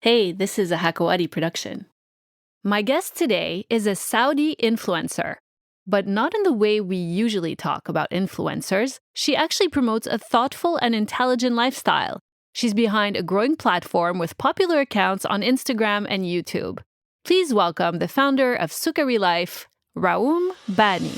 Hey, this is a Hakawati production. My guest today is a Saudi influencer, but not in the way we usually talk about influencers. She actually promotes a thoughtful and intelligent lifestyle. She's behind a growing platform with popular accounts on Instagram and YouTube. Please welcome the founder of Sukkari Life, Raoum Bani.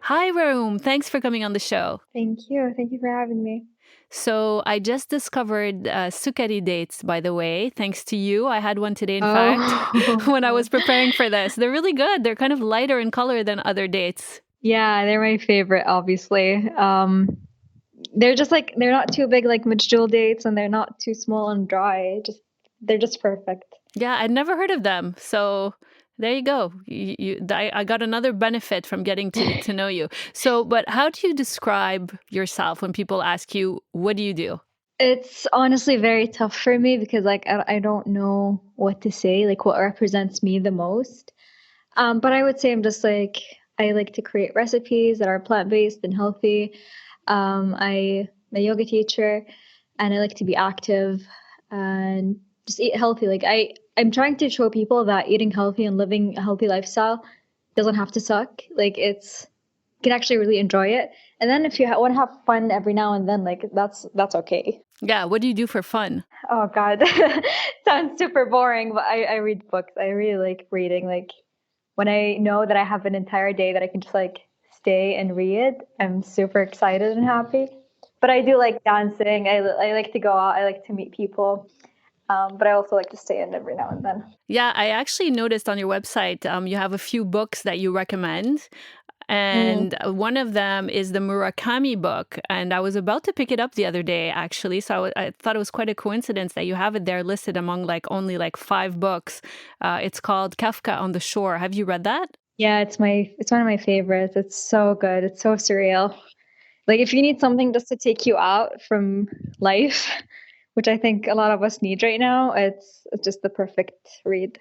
Hi, Raoum. Thanks for coming on the show. Thank you. Thank you for having me. So I just discovered Sukkari dates, by the way, thanks to you. I had one today, in fact, Oh, when I was preparing for this. They're really good. They're kind of lighter in color than other dates. yeah, they're my favorite, obviously. They're just like they're not too big like Majjul dates, and they're not too small and dry. Just they're just perfect. Yeah, I'd never heard of them. So there you go. I got another benefit from getting to know you. So, but how do you describe yourself when people ask you, what do you do? It's honestly very tough for me because like I don't know what to say, like what represents me the most. But I would say I'm just like I like to create recipes that are plant-based and healthy. I'm a yoga teacher, and I like to be active and just eat healthy. I'm trying to show people that eating healthy and living a healthy lifestyle doesn't have to suck. Like you can actually really enjoy it. And then if you want to have fun every now and then, like that's okay. Yeah, what do you do for fun? Oh God, sounds super boring, but I read books. I really like reading. Like when I know that I have an entire day that I can just like stay and read, I'm super excited and happy. But I do like dancing. I like to go out. I like to meet people. But I also like to stay in every now and then. Yeah, I actually noticed on your website you have a few books that you recommend. Mm. And one of them is the Murakami book. And I was about to pick it up the other day, actually. So I thought it was quite a coincidence that you have it there listed among like only like 5 books. It's called Kafka on the Shore. Have you read that? Yeah, it's one of my favorites. It's so good. It's so surreal. Like if you need something just to take you out from life, which I think a lot of us need right now, it's just the perfect read.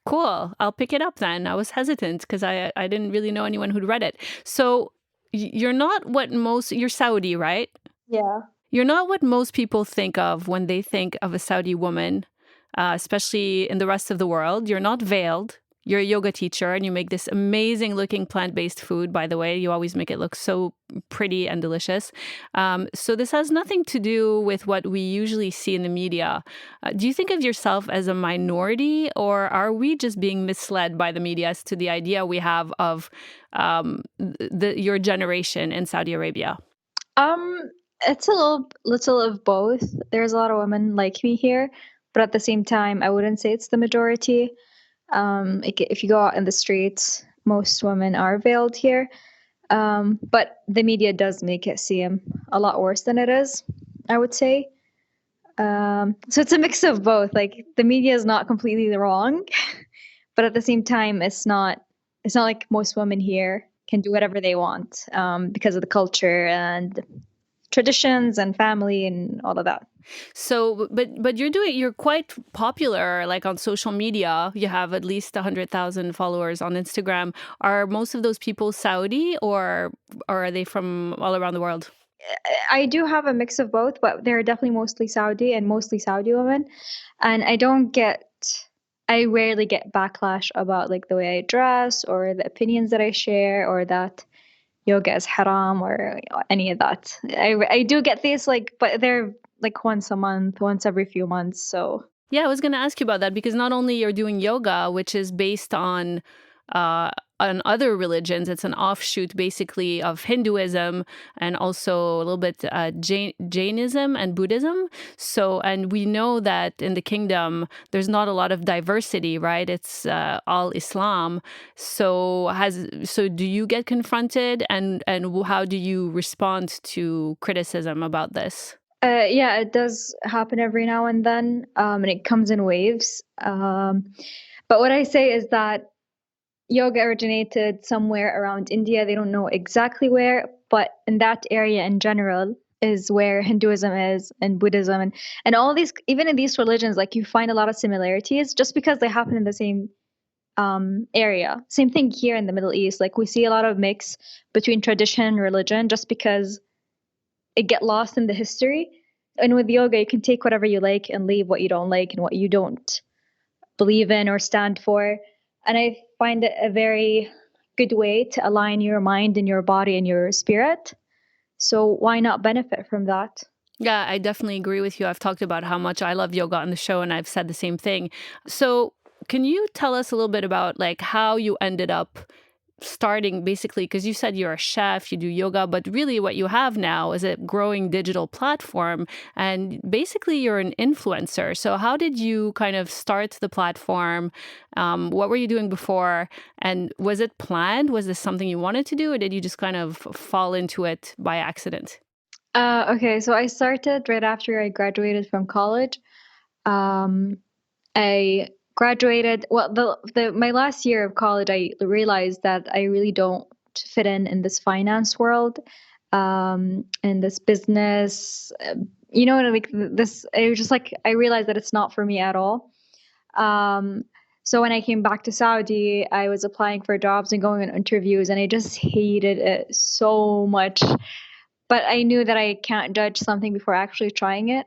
Cool. I'll pick it up then. I was hesitant because I didn't really know anyone who'd read it. So you're not what most, you're Saudi, right? Yeah. You're not what most people think of when they think of a Saudi woman, especially in the rest of the world. You're not veiled. You're a yoga teacher and you make this amazing looking plant based food, by the way. You always make it look so pretty and delicious. So, this has nothing to do with what we usually see in the media. Do you think of yourself as a minority, or are we just being misled by the media as to the idea we have of your generation in Saudi Arabia? Um, it's a little of both. There's a lot of women like me here, but at the same time, I wouldn't say it's the majority. Like if you go out in the streets, most women are veiled here. But the media does make it seem a lot worse than it is, I would say. So it's a mix of both. Like the media is not completely wrong, but at the same time, it's not like most women here can do whatever they want because of the culture and traditions and family and all of that. So, but you're quite popular, like on social media. You have at least 100,000 followers on Instagram. Are most of those people Saudi, or are they from all around the world? I do have a mix of both, but they're definitely mostly Saudi and mostly Saudi women. And I rarely get backlash about like the way I dress or the opinions that I share or that yoga is haram or any of that. I do get these like, but they're like once a month, once every few months. So Yeah, I was going to ask you about that because not only you're doing yoga, which is based uh, on other religions, it's an offshoot basically of Hinduism and also a little bit Jainism and Buddhism. So, and we know that in the kingdom, there's not a lot of diversity, right? It's all Islam. So do you get confronted, and how do you respond to criticism about this? yeah, it does happen every now and then, and it comes in waves. But what I say is that yoga originated somewhere around India. They don't know exactly where, but in that area in general is where Hinduism is and Buddhism and all these, even in these religions, like you find a lot of similarities just because they happen in the same area. Same thing here in the Middle East. Like we see a lot of mix between tradition and religion just because it get lost in the history. And with yoga, you can take whatever you like and leave what you don't like and what you don't believe in or stand for. And I find it a very good way to align your mind and your body and your spirit. So why not benefit from that? Yeah, I definitely agree with you. I've talked about how much I love yoga on the show, and I've said the same thing. So, can you tell us a little bit about like how you ended up starting basically, because you said you're a chef, you do yoga, but really what you have now is a growing digital platform, and basically you're an influencer. So how did you kind of start the platform? What were you doing before? And was it planned? Was this something you wanted to do, or did you just kind of fall into it by accident? Okay, so I started right after I graduated from college. Um, I graduated, well, the my last year of college, I realized that I really don't fit in this finance world, in this business, like this. I was just like I realized that it's not for me at all. Um, so when I came back to Saudi, I was applying for jobs and going on interviews, and I just hated it so much. But I knew that I can't judge something before actually trying it.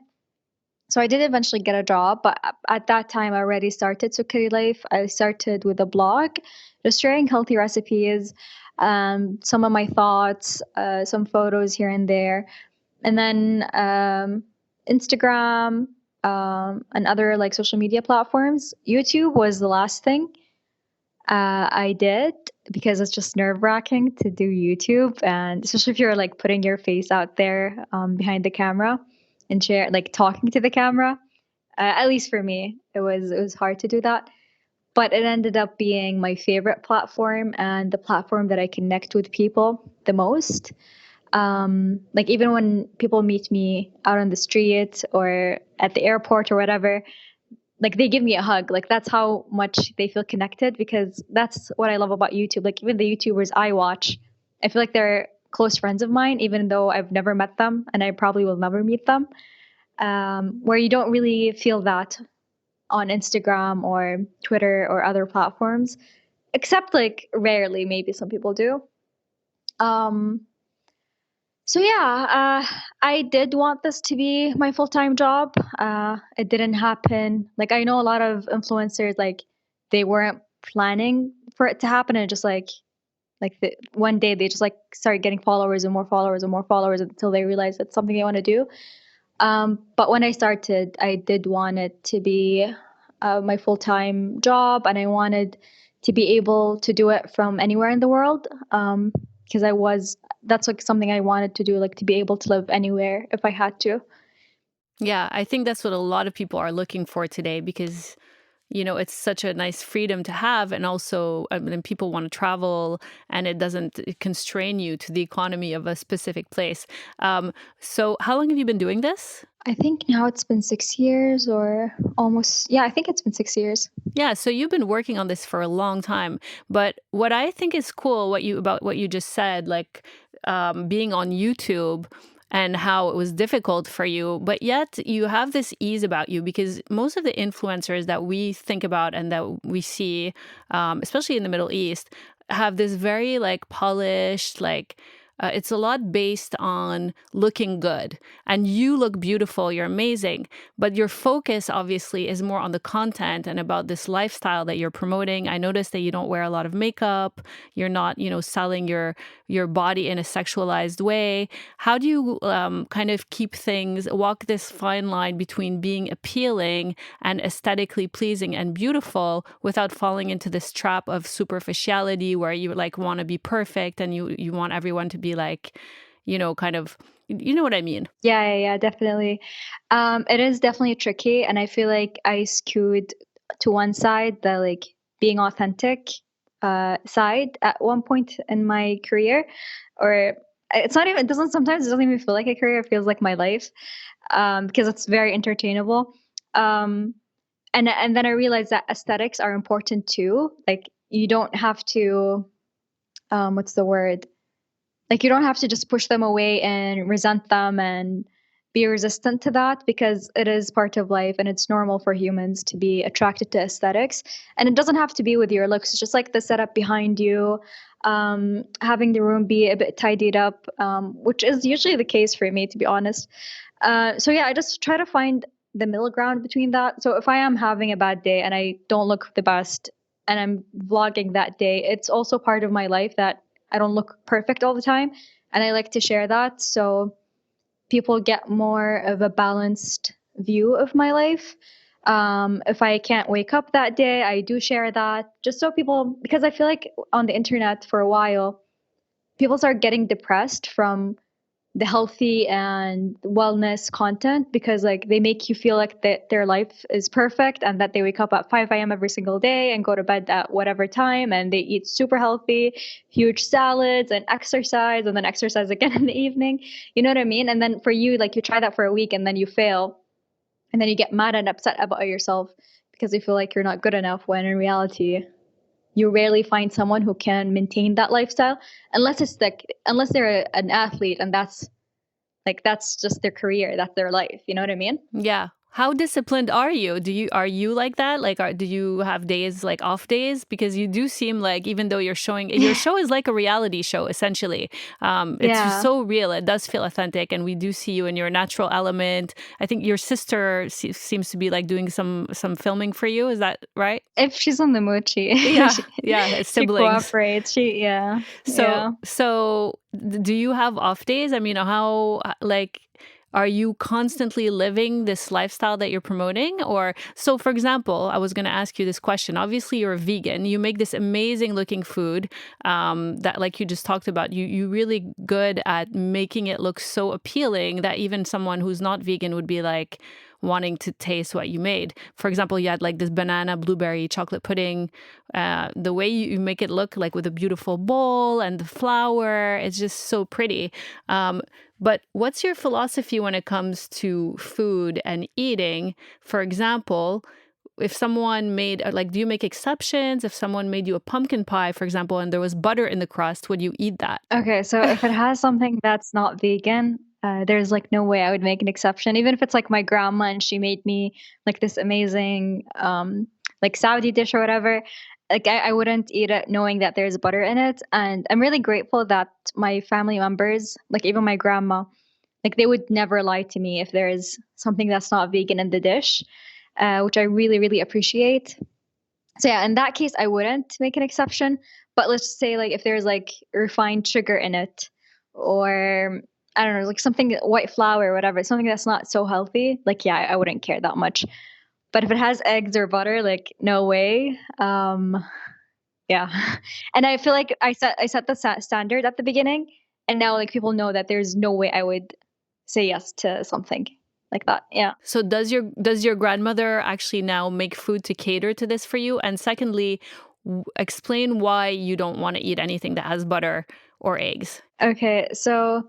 So I did eventually get a job, but at that time I already started Sukkari Life. I started with a blog, just sharing healthy recipes, some of my thoughts, some photos here and there, and then Instagram, and other like social media platforms. YouTube was the last thing I did because it's just nerve wracking to do YouTube, and especially if you're like putting your face out there behind the camera and share like talking to the camera. At least for me, it was hard to do that. But it ended up being my favorite platform and the platform that I connect with people the most. Like even when people meet me out on the street or at the airport or whatever, like they give me a hug. Like that's how much they feel connected, because that's what I love about YouTube. Like even the YouTubers I watch, I feel like they're close friends of mine, even though I've never met them and I probably will never meet them. Where you don't really feel that on Instagram or Twitter or other platforms, except like rarely, maybe some people do. Um, so yeah, I did want this to be my full-time job. It didn't happen. Like I know a lot of influencers, like they weren't planning for it to happen, and just one day they just like started getting followers and more followers and more followers until they realized it's something they want to do. But when I started, I did want it to be my full time job, and I wanted to be able to do it from anywhere in the world. Because that's like something I wanted to do, like to be able to live anywhere if I had to. Yeah, I think that's what a lot of people are looking for today because it's such a nice freedom to have. And also, I mean, people want to travel and it doesn't constrain you to the economy of a specific place. So, how long have you been doing this? I think now it's been 6 years or almost, yeah, I think it's been 6 years. Yeah, so you've been working on this for a long time. But what I think is cool, about what you just said, like being on YouTube and how it was difficult for you, but yet you have this ease about you because most of the influencers that we think about and that we see, especially in the Middle East, have this very like polished, like it's a lot based on looking good. And you look beautiful, you're amazing. But your focus obviously is more on the content and about this lifestyle that you're promoting. I noticed that you don't wear a lot of makeup. You're not, selling your body in a sexualized way. How do you kind of walk this fine line between being appealing and aesthetically pleasing and beautiful without falling into this trap of superficiality where you like want to be perfect and you want everyone to be like, kind of, you know what I mean? Yeah, definitely. It is definitely tricky, and I feel like I skewed to one side, the like being authentic side at one point in my career, or it's not even. It doesn't sometimes it doesn't even feel like a career. It feels like my life, because it's very entertainable. Um, and then I realized that aesthetics are important too. Like you don't have to, what's the word? Like you don't have to just push them away and resent them and be resistant to that because it is part of life and it's normal for humans to be attracted to aesthetics. And it doesn't have to be with your looks, it's just like the setup behind you, having the room be a bit tidied up, which is usually the case for me, to be honest. So yeah, I just try to find the middle ground between that. So if I am having a bad day and I don't look the best and I'm vlogging that day, it's also part of my life that I don't look perfect all the time. And I like to share that. So people get more of a balanced view of my life. If I can't wake up that day, I do share that just so people, because I feel like on the internet for a while, people start getting depressed from the healthy and wellness content because like they make you feel like that their life is perfect and that they wake up at 5 a.m. every single day and go to bed at whatever time and they eat super healthy, huge salads and then exercise again in the evening. You know what I mean? And then for you, like you try that for a week and then you fail and then you get mad and upset about yourself because you feel like you're not good enough when in reality you rarely find someone who can maintain that lifestyle unless they're an athlete and that's just their career, that's their life, you know what I mean? Yeah. How disciplined are you? Are you like that? Like, do you have days like off days? Because you do seem like, even though your show is like a reality show, essentially. It's just Yeah. so real. It does feel authentic, and we do see you in your natural element. I think your sister seems to be like doing some filming for you. Is that right? If she's on the mood, Yeah, she yeah, she siblings. cooperates. Yeah. So, Yeah. do you have off days? I mean, how, like, are you constantly living this lifestyle that you're promoting? Or, so for example, I was going to ask you this question. Obviously, you're a vegan. You make this amazing looking food that, like you just talked about, you really good at making it look so appealing that even someone who's not vegan would be like wanting to taste what you made. For example, you had like this banana blueberry chocolate pudding. The way you make it look like with a beautiful bowl and the flower, it's just so pretty. But what's your philosophy when it comes to food and eating? For example, if someone made, like, do you make exceptions? If someone made you a pumpkin pie, for example, and there was butter in the crust, would you eat that? Okay, so if it has something that's not vegan, there's like no way I would make an exception. Even if it's like my grandma and she made me like this amazing like Saudi dish or whatever, like I wouldn't eat it knowing that there's butter in it. And I'm really grateful that my family members, like even my grandma, like they would never lie to me if there's something that's not vegan in the dish, which I really, really appreciate. So yeah, in that case, I wouldn't make an exception. But let's just say like if there's like refined sugar in it, or I don't know, like something white flour or whatever, something that's not so healthy, like yeah, I wouldn't care that much. But if it has eggs or butter, like no way. Yeah, and I feel like I set the standard at the beginning, and now like people know that there's no way I would say yes to something like that. Yeah. So does your grandmother actually now make food to cater to this for you? And secondly, explain why you don't want to eat anything that has butter or eggs. Okay, so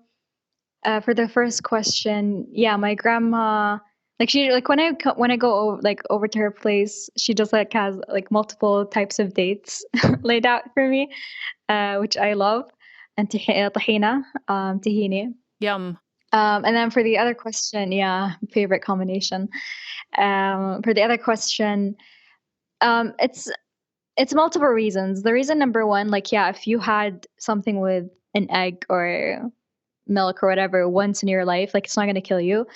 for the first question, yeah, my grandma, like she, like when I go like over to her place, she just like has like multiple types of dates laid out for me, which I love, and tahina, tahini. Yum. And then for the other question, yeah, favorite combination. For the other question, um, it's it's multiple reasons. The reason number one, like yeah, if you had something with an egg or milk or whatever once in your life, like it's not gonna kill you.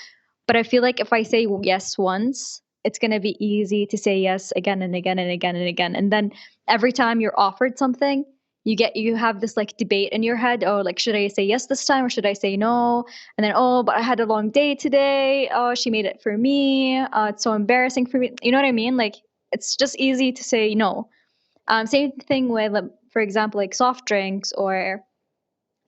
But I feel like if I say yes once, it's gonna be easy to say yes again and again and again and again. And then every time you're offered something, you have this like debate in your head. Oh, like should I say yes this time or should I say no? And then oh, but I had a long day today. Oh, she made it for me. It's so embarrassing for me. You know what I mean? Like it's just easy to say no. Same thing with, for example, like soft drinks or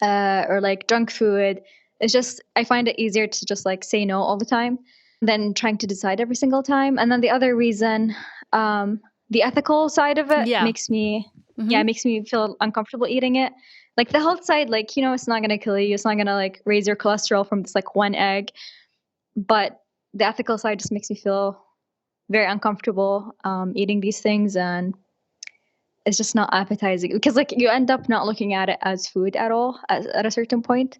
like junk food. It's just I find it easier to just like say no all the time than trying to decide every single time. And then the other reason, the ethical side of it Yeah. makes me, yeah, Hmm. it makes me feel uncomfortable eating it. Like the health side, like it's not gonna kill you. It's not gonna like raise your cholesterol from this like one egg. But the ethical side just makes me feel very uncomfortable eating these things, and it's just not appetizing because like you end up not looking at it as food at all at a certain point.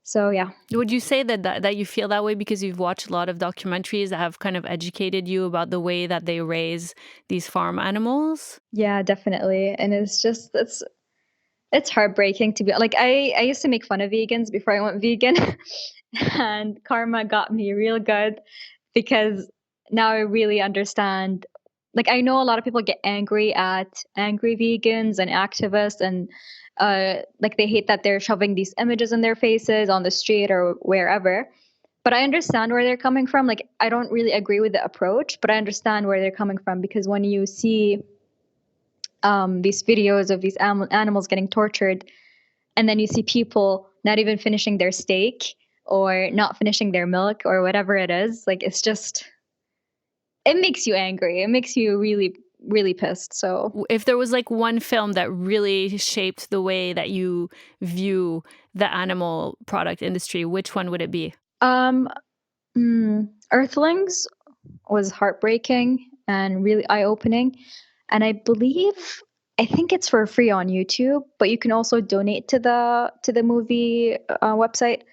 So yeah. Would you say that you feel that way because you've watched a lot of documentaries that have kind of educated you about the way that they raise these farm animals? Yeah, definitely. And it's heartbreaking to be like I used to make fun of vegans before I went vegan and karma got me real good because now I really understand. Like I know a lot of people get angry at angry vegans and activists and like they hate that they're shoving these images in their faces on the street or wherever. But I understand where they're coming from. Like I don't really agree with the approach, but I understand where they're coming from because when you see these videos of these animals getting tortured, and then you see people not even finishing their steak or not finishing their milk or whatever it is, like it's just it makes you angry. It makes you really really pissed. So If there was like one film that really shaped the way that you view the animal product industry, which one would it be? um Earthlings was heartbreaking and really eye-opening, and I think it's for free on YouTube, but you can also donate to the movie website.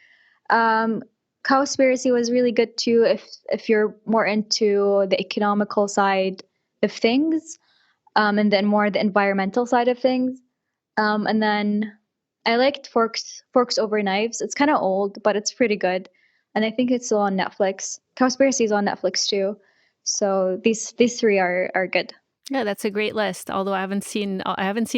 Um, Cowspiracy was really good too if you're more into the economical side of things, and then more the environmental side of things. And then I liked Forks Over Knives. It's kind of old, but it's pretty good, and I think it's still on Netflix. Cowspiracy is on Netflix too, so these three are good. Yeah, that's a great list. Although I haven't seen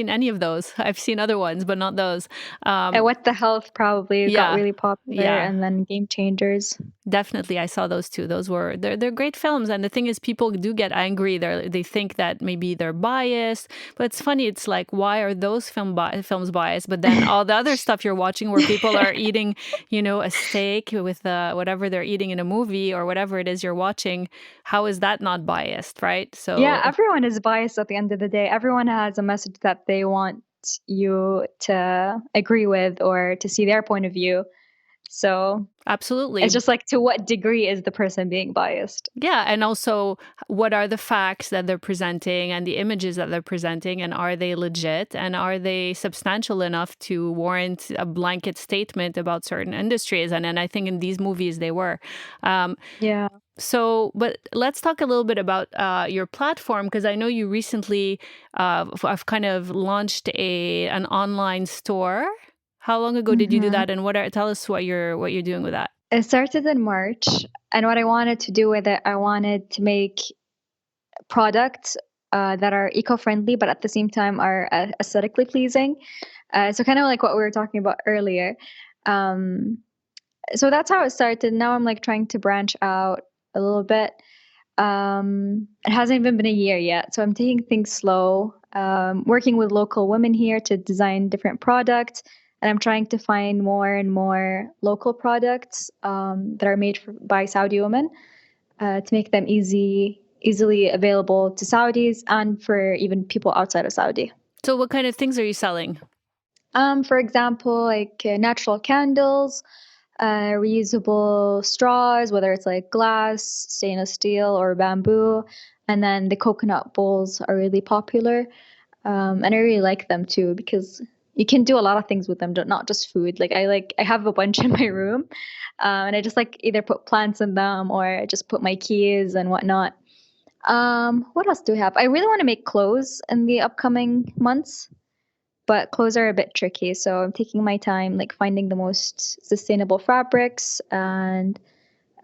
any of those. I've seen other ones, but not those. And Um, What the Health probably got yeah, really popular, yeah. and then Game Changers. Definitely, I saw those two. They're great films, and the thing is, people do get angry. They think that maybe they're biased, but it's funny. It's like, why are those films biased? But then all the other stuff you're watching, where people are eating, a steak with whatever they're eating in a movie or whatever it is you're watching, how is that not biased, right? Yeah, So everyone is biased at the end of the day. Everyone has a message that they want you to agree with or to see their point of view. So absolutely. it's just like, to what degree is the person being biased? Yeah, and also what are the facts that they're presenting and the images that they're presenting, and are they legit and are they substantial enough to warrant a blanket statement about certain industries? And I think in these movies they were. Um, Yeah. but let's talk a little bit about your platform, because I know you recently have kind of launched an online store. How long ago did you do Hmm. that, and tell us what you're doing with that? It started in March, and what I wanted to do with it, I wanted to make products that are eco-friendly, but at the same time are aesthetically pleasing. So kind of like what we were talking about earlier. Um, so that's how it started. Now I'm like trying to branch out a little bit. It hasn't even been a year yet, so I'm taking things slow. Working with local women here to design different products, and I'm trying to find more and more local products that are made by Saudi women to make them easily available to Saudis and for even people outside of Saudi. So what kind of things are you selling? For example, like natural candles, reusable straws, whether it's like glass, stainless steel, or bamboo. And then the coconut bowls are really popular. And I really like them too because you can do a lot of things with them, not just food. I have a bunch in my room, and I just like either put plants in them or I just put my keys and whatnot. What else do we have? I really want to make clothes in the upcoming months, but clothes are a bit tricky. So I'm taking my time, like finding the most sustainable fabrics and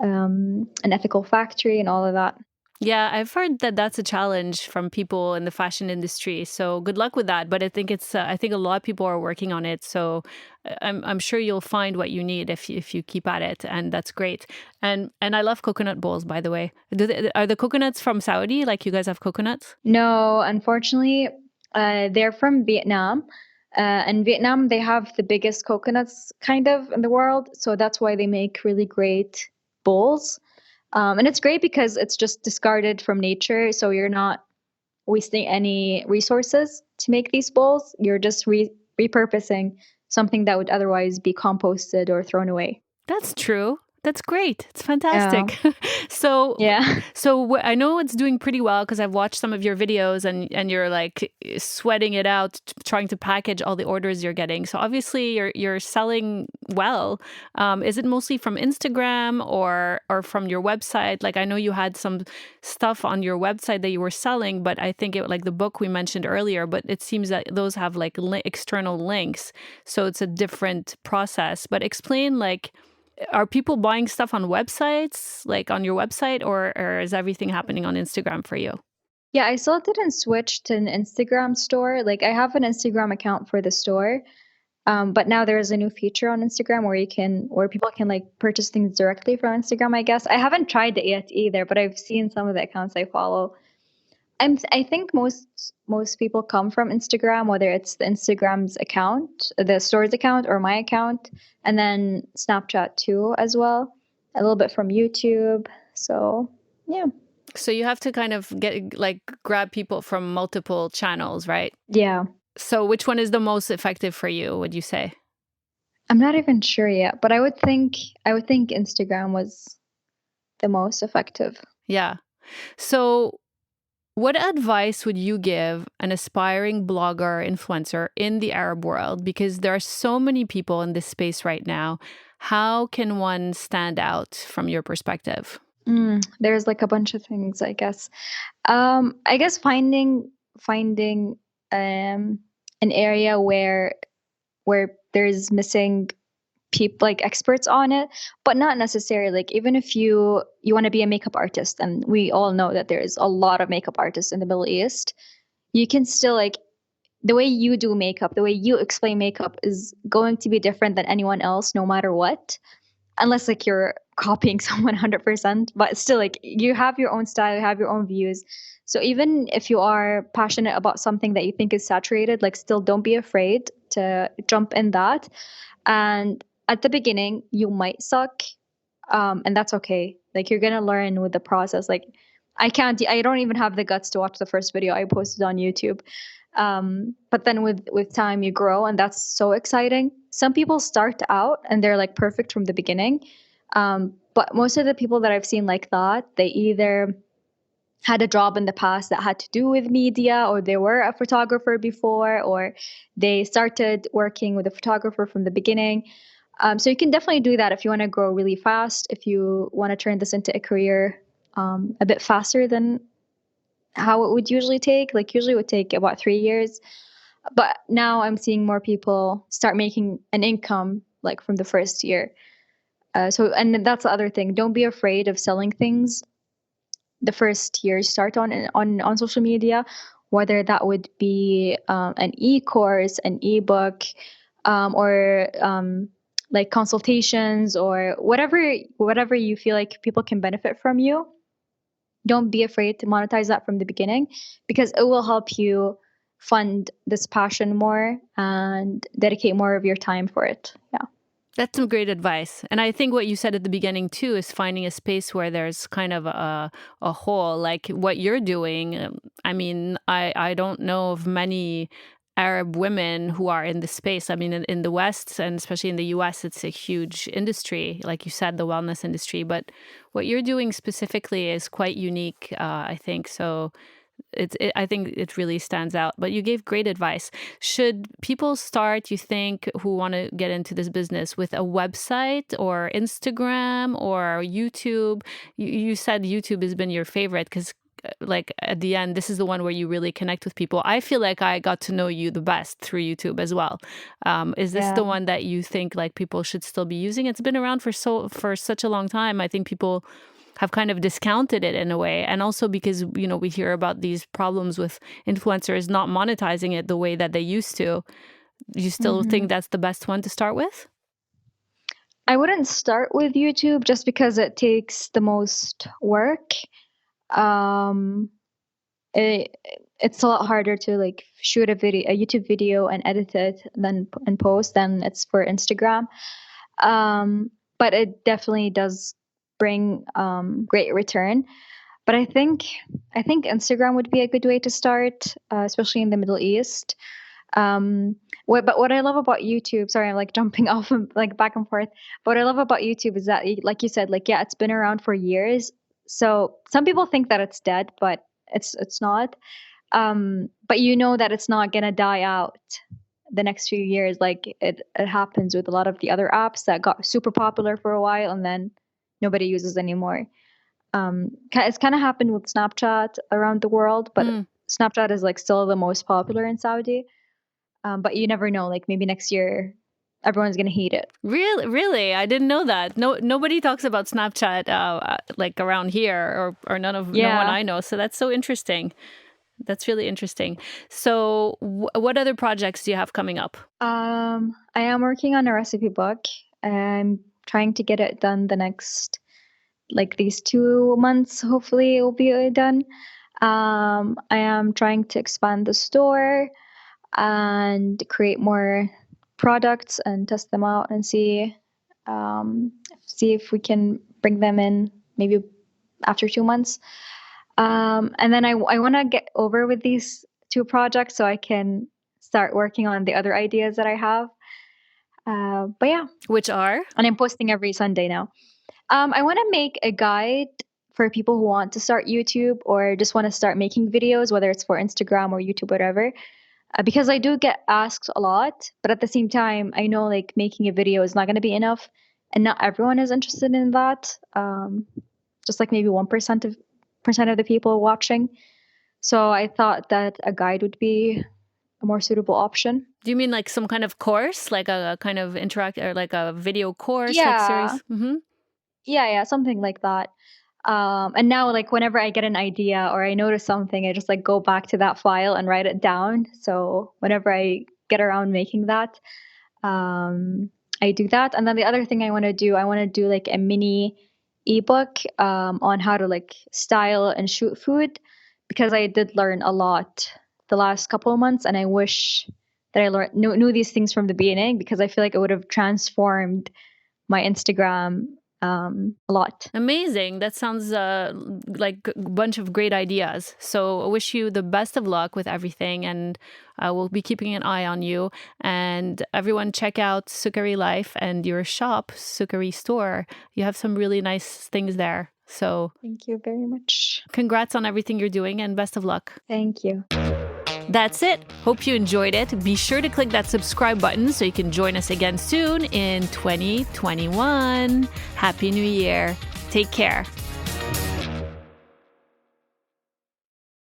an ethical factory and all of that. Yeah, I've heard that that's a challenge from people in the fashion industry. So good luck with that. But I think a lot of people are working on it. So I'm sure you'll find what you need if you keep at it, and that's great. And I love coconut bowls, by the way. Are the coconuts from Saudi? Like, you guys have coconuts? No, unfortunately, they're from Vietnam. And Vietnam, they have the biggest coconuts kind of in the world. So that's why they make really great bowls. And it's great because it's just discarded from nature. So you're not wasting any resources to make these bowls. You're just repurposing something that would otherwise be composted or thrown away. That's true. That's great. It's Yeah. fantastic. so, Yeah. I know it's doing pretty well because I've watched some of your videos, and you're like sweating it out, trying to package all the orders you're getting. So obviously you're selling well. Is it mostly from Instagram or from your website? Like I know you had some stuff on your website that you were selling, but I think it like the book we mentioned earlier. But it seems that those have like external links, so it's a different process. But explain like are people buying stuff on websites, like on your website, or is everything happening on Instagram for you? Yeah, I still didn't switch to an Instagram store. Like I have an Instagram account for the store. But now there is a new feature on Instagram where people can like purchase things directly from Instagram, I guess. I haven't tried it yet either, but I've seen some of the accounts I follow. I think most people come from Instagram, whether it's the Instagram's account, the store's account, or my account, and then Snapchat too as well. A little bit from YouTube. So yeah. So you have to kind of get like grab people from multiple channels, right? Yeah. So which one is the most effective for you, would you say? I'm not even sure yet, but I would think Instagram was the most effective. Yeah. So what advice would you give an aspiring blogger influencer in the Arab world? Because there are so many people in this space right now. How can one stand out from your perspective? There's like a bunch of things, I guess. I guess finding an area where there's missing people like experts on it, but not necessarily like even if you want to be a makeup artist, and we all know that there's a lot of makeup artists in the Middle East, you can still like the way you do makeup, the way you explain makeup is going to be different than anyone else, no matter what, unless like you're copying someone 100%, but still like you have your own style, you have your own views. So even if you are passionate about something that you think is saturated, like still don't be afraid to jump in that. And at the beginning you might suck, and that's okay. Like you're gonna learn with the process. Like I don't even have the guts to watch the first video I posted on YouTube. But then with time you grow, and that's so exciting. Some people start out and they're like perfect from the beginning. But most of the people that I've seen like that, they either had a job in the past that had to do with media, or they were a photographer before, or they started working with a photographer from the beginning. So you can definitely do that if you want to grow really fast, if you want to turn this into a career a bit faster than how it would usually take. Like usually it would take about 3 years. But now I'm seeing more people start making an income like from the first year. And that's the other thing. Don't be afraid of selling things the first year you start on social media, whether that would be an e-course, an ebook, or like consultations, or whatever you feel like people can benefit from you. Don't be afraid to monetize that from the beginning, because it will help you fund this passion more and dedicate more of your time for it. Yeah. That's some great advice. And I think what you said at the beginning too is finding a space where there's kind of a hole, like what you're doing. I mean, I don't know of many Arab women who are in this space. I mean, in the West and especially in the US, it's a huge industry, like you said, the wellness industry. But what you're doing specifically is quite unique, I think. So I think it really stands out. But you gave great advice. Should people start, you think, who want to get into this business with a website or Instagram or YouTube? You said YouTube has been your favorite because like at the end, this is the one where you really connect with people. I feel like I got to know you the best through YouTube as well. Is this Yeah. the one that you think like people should still be using? It's been around for such a long time. I think people have kind of discounted it in a way, and also because we hear about these problems with influencers not monetizing it the way that they used to. You still hmm think that's the best one to start with? I wouldn't start with YouTube just because it takes the most work. Um, it, it's a lot harder to like shoot a YouTube video and edit it then and post than it's for Instagram. Um, but it definitely does bring great return. But I think Instagram would be a good way to start, especially in the Middle East. But what I love about YouTube, sorry, I'm like jumping off and like back and forth. What I love about YouTube is that, like you said, like yeah, it's been around for years. So some people think that it's dead, but it's not. But you know that it's not gonna die out the next few years. Like it happens with a lot of the other apps that got super popular for a while and then nobody uses anymore. It's kind of happened with Snapchat around the world, but Snapchat is like still the most popular in Saudi. But you never know. Like maybe next year, everyone's gonna hate it. Really, really, I didn't know that. Nobody talks about Snapchat like around here, or no one I know. So that's so interesting. That's really interesting. So, what other projects do you have coming up? I am working on a recipe book. I'm trying to get it done the next, like these 2 months. Hopefully, it will be done. I am trying to expand the store and create more products and test them out and see if we can bring them in maybe after 2 months. And then I want to get over with these 2 projects so I can start working on the other ideas that I have. But yeah, which are? And I'm posting every Sunday now. I want to make a guide for people who want to start YouTube or just want to start making videos, whether it's for Instagram or YouTube, whatever. Because I do get asked a lot, but at the same time, I know like making a video is not going to be enough, and not everyone is interested in that. Just like maybe 1% of the people watching. So I thought that a guide would be a more suitable option. Do you mean like some kind of course, like a kind of or like a video course, like series? Mm-hmm. Yeah, something like that. And now, like, whenever I get an idea or I notice something, I just like go back to that file and write it down. So whenever I get around making that, I do that. And then the other thing I want to do like a mini ebook on how to like style and shoot food, because I did learn a lot the last couple of months, and I wish that I knew these things from the beginning, because I feel like it would have transformed my Instagram a lot. Amazing. That sounds like a bunch of great ideas. So I wish you the best of luck with everything, and we'll be keeping an eye on you. And everyone check out Sukkari Life and your shop, Sukkari Store. You have some really nice things there. So thank you very much. Congrats on everything you're doing, and best of luck. Thank you. That's it. Hope you enjoyed it. Be sure to click that subscribe button so you can join us again soon in 2021. Happy New Year. Take care.